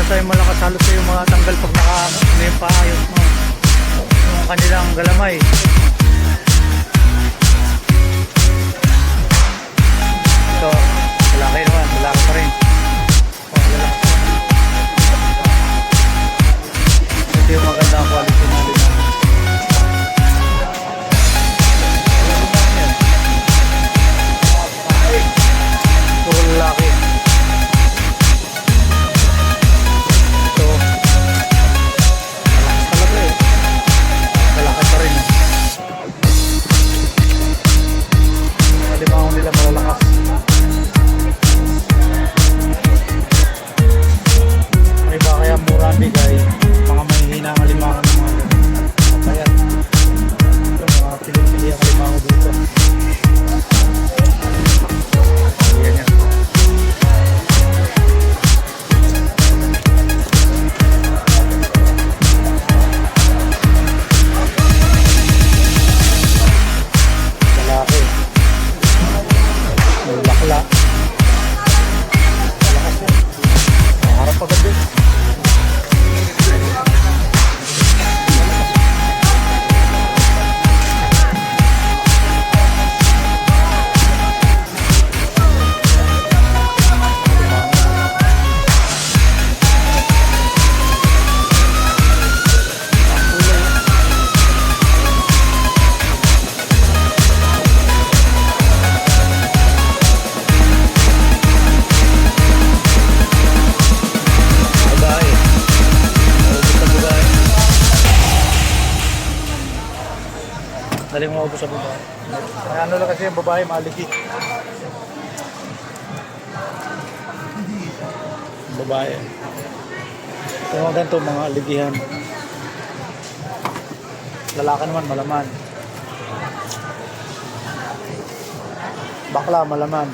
sa'yo malakas halos sa'yo mga tanggal pag ano yung paayos mo. Yung kanilang galamay. Ito, malaki naman, malaki pa rin. Ito yung magandang quality na limang. Puro lalaki. Ito, malakas talaga eh. Malaki pa rin. Mga limang nila malalakas. May ba kaya mura ang bigay? Mga mahihina ang alimango ng mga kapayan. Ito, mga pili-pili ang alimango dito. Ayan yan. Lalaki. May lakla. Malakas yan. Harap agad din. Dali mo ako sa babae. May ano lang kasi yung babae, maliki. Babae. Ito mga ganito, mga aligihan. Lalaki naman, malaman. Bakla, malaman.